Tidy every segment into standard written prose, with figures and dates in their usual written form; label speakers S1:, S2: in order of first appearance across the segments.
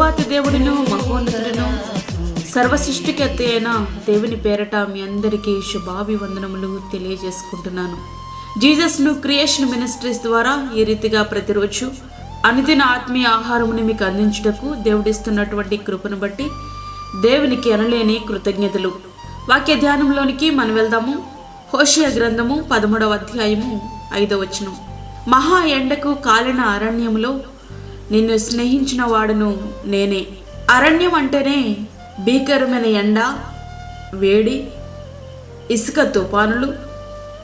S1: దేవాతి దేవుడును మహోన్నతుడును సర్వసృష్టికర్త అయిన దేవుని పేరట మీ అందరికీ శుభాభివందనములు తెలియజేసుకుంటున్నాను. జీసస్ను క్రియేషన్ మినిస్ట్రీస్ ద్వారా ఈ రీతిగా ప్రతిరోజు అనుదిన ఆత్మీయ ఆహారముని మీకు అందించుటకు దేవుడిస్తున్నటువంటి కృపను బట్టి దేవునికి అనలేని కృతజ్ఞతలు. వాక్య ధ్యానంలోనికి మనం వెళ్దాము. హోషేయ గ్రంథము 13వ అధ్యాయము 5వ వచనం. మహా ఎండకు కాలిన అరణ్యములో నిన్ను స్నేహించిన వాడును నేనే. అరణ్యం అంటేనే భీకరమైన ఎండ, వేడి, ఇసుక తుఫానులు,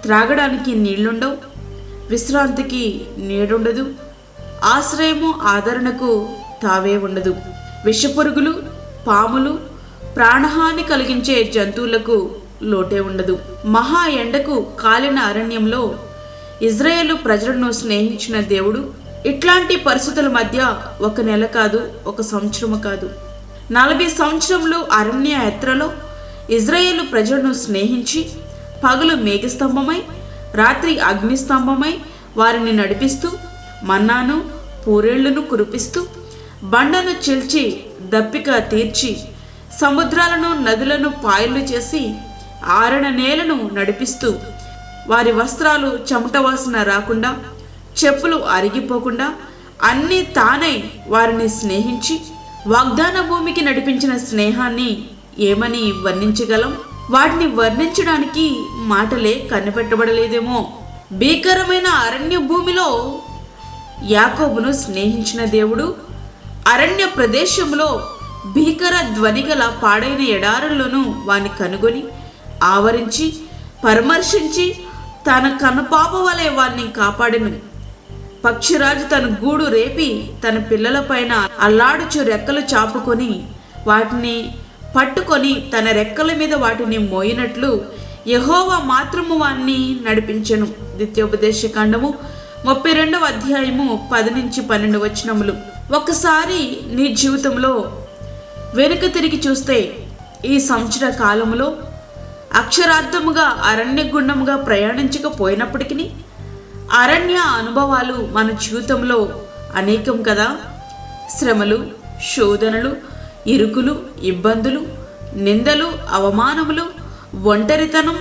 S1: త్రాగడానికి నీళ్లుండవు, విశ్రాంతికి నీడుండదు, ఆశ్రయము ఆదరణకు తావే ఉండదు. విషపురుగులు, పాములు, ప్రాణహాని కలిగించే జంతువులకు లోటే ఉండదు. మహా ఎండకు కాలిన అరణ్యంలో ఇజ్రాయేలు ప్రజలను స్నేహించిన దేవుడు ఇట్లాంటి పరిస్థితుల మధ్య 1 నెల కాదు, 1 సంవత్సరము కాదు, 40 సంవత్సరములు అరణ్య యాత్రలో ఇజ్రాయేలు ప్రజలను స్నేహించి పగలు మేఘస్తంభమై రాత్రి అగ్నిస్తంభమై వారిని నడిపిస్తూ మన్నాను పూరేళ్లను కురిపిస్తూ బండను చిల్చి దప్పిక తీర్చి సముద్రాలను నదులను పాయలు చేసి ఆరణ నేలను నడిపిస్తూ వారి వస్త్రాలు చెమట వాసన రాకుండా చెప్పులు అరిగిపోకుండా అన్నీ తానై వారిని స్నేహించి వాగ్దాన భూమికి నడిపించిన స్నేహాన్ని ఏమని వర్ణించగలం? వాటిని వర్ణించడానికి మాటలే కనిపెట్టబడలేదేమో. భీకరమైన అరణ్య భూమిలో యాకోబును స్నేహించిన దేవుడు అరణ్య ప్రదేశంలో భీకర ధ్వనిగల పాడైన ఎడారుల్లోనూ వాని కనుగొని ఆవరించి పరామర్శించి తన కనుపాప వలె వారిని కాపాడెను. పక్షిరాజు తన గూడు రేపి తన పిల్లల పైన అల్లాడుచు రెక్కలు చాపుకొని వాటిని పట్టుకొని తన రెక్కల మీద వాటిని మోయినట్లు యెహోవా మాత్రము వారిని నడిపించెను. ద్వితీయోపదేశ కాండము 32వ అధ్యాయము 10-12 వచనములు. ఒకసారి నీ జీవితంలో వెనుక తిరిగి చూస్తే ఈ సంవత్సర కాలములో అక్షరార్థముగా అరణ్య గుండముగా ప్రయాణించకపోయినప్పటికీ అరణ్య అనుభవాలు మన జీవితంలో అనేకం కదా. శ్రమలు, శోధనలు, ఇరుకులు, ఇబ్బందులు, నిందలు, అవమానములు, ఒంటరితనం,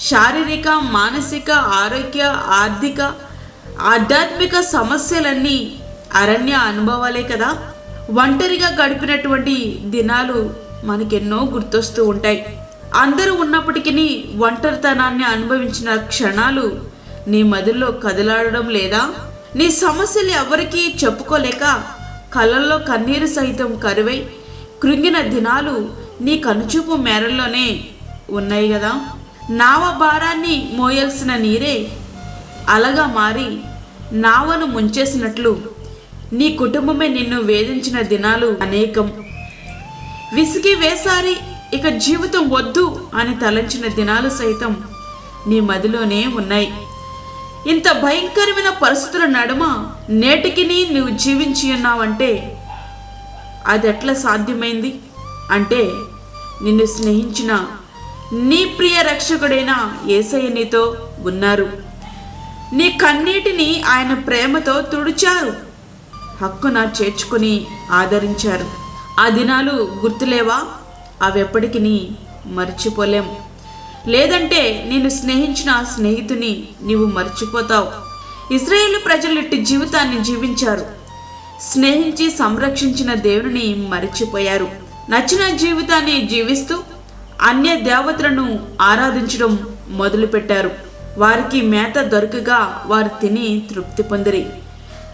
S1: శారీరక, మానసిక, ఆరోగ్య, ఆర్థిక, ఆధ్యాత్మిక సమస్యలన్నీ అరణ్య అనుభవాలే కదా. ఒంటరిగా గడిపినటువంటి దినాలు మనకెన్నో గుర్తొస్తూ ఉంటాయి. అందరూ ఉన్నప్పటికీ ఒంటరితనాన్ని అనుభవించిన క్షణాలు నీ మదిలో కదలాడడం లేదా? నీ సమస్యలు ఎవరికీ చెప్పుకోలేక కళ్ళల్లో కన్నీరు సైతం కరువై కృంగిన దినాలు నీ కనుచూపు మేరల్లోనే ఉన్నాయి కదా. నావ భారాన్ని మోయాల్సిన నీరే అలగా మారి నావను ముంచేసినట్లు నీ కుటుంబమే నిన్ను వేధించిన దినాలు అనేకం. విసిగి వేసారి ఇక జీవితం వద్దు అని తలంచిన దినాలు సైతం నీ మదిలోనే ఉన్నాయి. ఇంత భయంకరమైన పరిస్థితుల నడుమ నేటికి నువ్వు జీవించి ఉన్నావంటే అది ఎట్లా సాధ్యమైంది అంటే నిన్ను స్నేహించిన నీ ప్రియ రక్షకుడైన యేసయ్య నీతో ఉన్నారు. నీ కన్నీటిని ఆయన ప్రేమతో తుడిచారు, హక్కున చేర్చుకుని ఆదరించారు. ఆ దినాలు గుర్తులేవా? అవి ఎప్పటికీ మర్చిపోలేం. లేదంటే నేను స్నేహించిన ఆ స్నేహితుని నీవు మర్చిపోతావు. ఇశ్రాయేలు ప్రజలు ఇట్టి జీవితాన్ని జీవించారు. స్నేహించి సంరక్షించిన దేవుని మర్చిపోయారు. నచ్చిన జీవితాన్ని జీవిస్తూ అన్య దేవతలను ఆరాధించడం మొదలుపెట్టారు. వారికి మేత దొరకగా వారు తిని తృప్తి పొందిరి.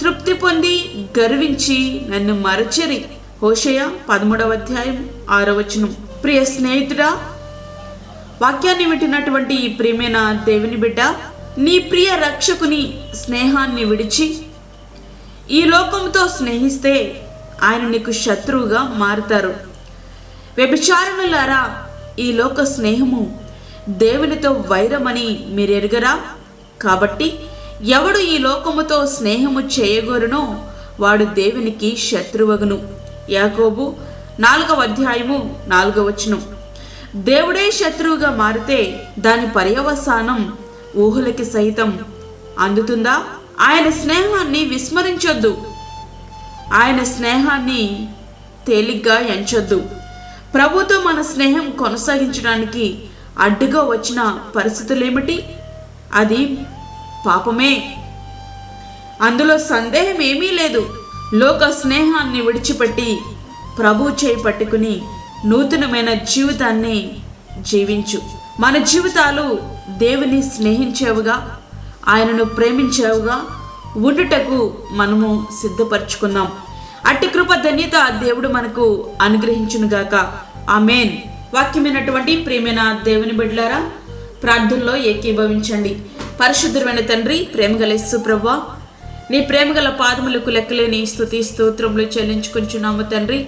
S1: తృప్తి పొంది గర్వించి నన్ను మరచిరి. హోషేయ 13వ అధ్యాయం 6వ వచనం. ప్రియ స్నేహితుడా, వాక్యాన్ని వింటున్నటువంటి ఈ ప్రియమైన దేవుని బిడ్డ, నీ ప్రియ రక్షకుని స్నేహాన్ని విడిచి ఈ లోకంతో స్నేహిస్తే ఆయన నీకు శత్రువుగా మారుతారు. వ్యభిచారణులారా, ఈ లోక స్నేహము దేవునితో వైరమని మీరెరుగరా? కాబట్టి ఎవడు ఈ లోకముతో స్నేహము చేయగోరునో వాడు దేవునికి శత్రువగును. యాకోబు 4వ అధ్యాయము 4వ వచనం. దేవుడే శత్రువుగా మారితే దాని పర్యవసానం ఊహలకి సైతం అందుతుందా? ఆయన స్నేహాన్ని విస్మరించొద్దు. ఆయన స్నేహాన్ని తేలిగ్గా ఎంచొద్దు. ప్రభుతో మన స్నేహం కొనసాగించడానికి అడ్డుగా వచ్చిన పరిస్థితులేమిటి? అది పాపమే, అందులో సందేహం ఏమీ లేదు. లోక స్నేహాన్ని విడిచిపెట్టి ప్రభు చేయి పట్టుకుని నూతనమైన జీవితాన్ని జీవించు. మన జీవితాలు దేవుని స్నేహించేవుగా, ఆయనను ప్రేమించేవుగా ఉండుటకు మనము సిద్ధపరచుకుందాం. అట్టి కృప ధన్యత దేవుడు మనకు అనుగ్రహించునుగాక. ఆమేన్. వాక్యమైనటువంటి ప్రియమైన దేవుని బిడ్డలారా, ప్రార్థనలో ఏకీభవించండి. పరిశుద్ధమైన తండ్రి, ప్రేమగల యేసు ప్రభువా, నీ ప్రేమగల పాదములకు లెక్కలేని స్తుతి స్తోత్రములు చెల్లించుకుంటున్నాము తండ్రి.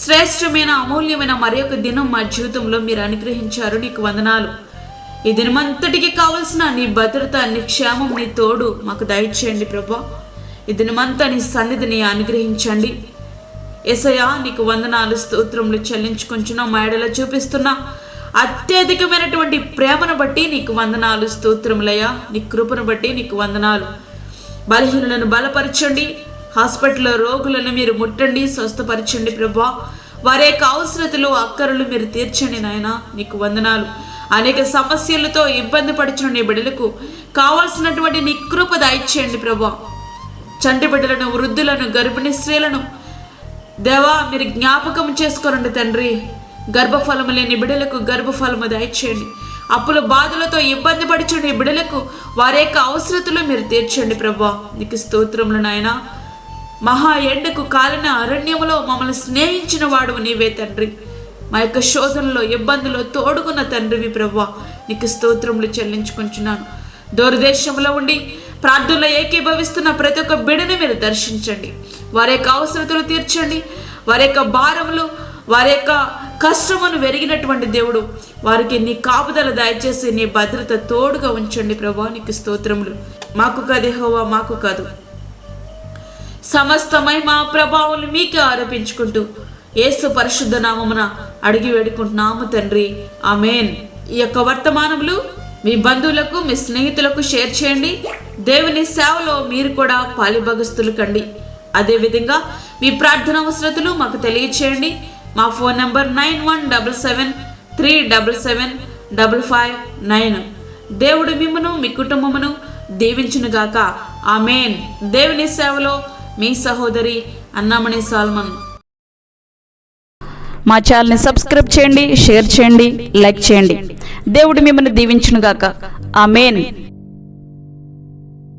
S1: శ్రేష్టమైన అమూల్యమైన మరి ఒక దినం మా జీవితంలో మీరు అనుగ్రహించారు, నీకు వందనాలు. ఈ దినమంతటికి కావలసిన నీ భద్రత, నీ క్షేమం, నీ తోడు మాకు దయచేయండి ప్రభువా. ఈ దినమంతా నీ సన్నిధిని అనుగ్రహించండి. యేసయ్యా, నీకు వందనాలు స్తోత్రములు చెల్లించుకుంటున్నాం. మా ఎడల చూపిస్తున్న అత్యధికమైనటువంటి ప్రేమను బట్టి నీకు వందనాలు స్తోత్రములయ్యా. నీ కృపను బట్టి నీకు వందనాలు. బలహీనులను బలపరచండి, హాస్పిటల్లో రోగులను మీరు ముట్టండి, స్వస్థపరచండి ప్రభువా. వారి యొక్క అవసరతలు, అక్కరలు మీరు తీర్చండి నాయన. నీకు వందనాలు. అనేక సమస్యలతో ఇబ్బంది పడుచున్న నీ బిడ్డలకు కావాల్సినటువంటి నీ కృప దయచేయండి ప్రభువా. చంటి బిడ్డలను, వృద్ధులను, గర్భిణీ స్త్రీలను దేవా మీరు జ్ఞాపకం చేసుకోనండి తండ్రి. గర్భఫలము లేని బిడ్డలకు గర్భఫలము దయచేయండి. అప్పుల బాధలతో ఇబ్బంది పడుచున్న ఈ బిడ్డలకు వారి యొక్క అవసరతలు మీరు తీర్చండి ప్రభువా. నీకు స్తోత్రములు నాయన. మహా ఎండకు కాలిన అరణ్యములో మమ్మల్ని స్నేహించిన వాడు నీవే తండ్రి. మా యొక్క శోధనలో, ఇబ్బందులో తోడుకున్న తండ్రివి ప్రభువా. నీకు స్తోత్రములు చెల్లించుకుంటున్నాను. దూరదేశంలో ఉండి ప్రార్థనలో ఏకీభవిస్తున్న ప్రతి ఒక్క బిడ్డని మీరు దర్శించండి. వారి యొక్క అవసరతలు తీర్చండి. వారి యొక్క భారములు, వారి యొక్క కష్టమును వెరిగినటువంటి దేవుడు, వారికి నీ కాపుదల దయచేసి నీ భద్రత తోడుగా ఉంచండి ప్రభువా. నీకు స్తోత్రములు. మాకు కాదు యెహోవా, మాకు కాదు, సమస్తమై మా ప్రభావాలు మీకే ఆరోపించుకుంటూ యేసు పరిశుద్ధ నామమున అడిగి వేడుకుంటున్నాము తండ్రి. ఆమేన్. ఈ యొక్క వర్తమానములు మీ బంధువులకు, మీ స్నేహితులకు షేర్ చేయండి. దేవుని సేవలో మీరు కూడా పాలిభాగస్తులు కండి. అదేవిధంగా మీ ప్రార్థన అవసరతలు మాకు తెలియచేయండి. మా ఫోన్ నంబర్ 9177377559. దేవుడు మిమ్మను, మీ కుటుంబమును దీవించునుగాక. ఆమేన్. దేవుని సేవలో మీ సహోదరి అన్నామణి సాల్మన్.
S2: మా ఛానల్ని సబ్స్క్రైబ్ చేయండి, షేర్ చేయండి, లైక్ చేయండి. దేవుడు మిమ్మల్ని దీవించునుగాక. ఆమేన్.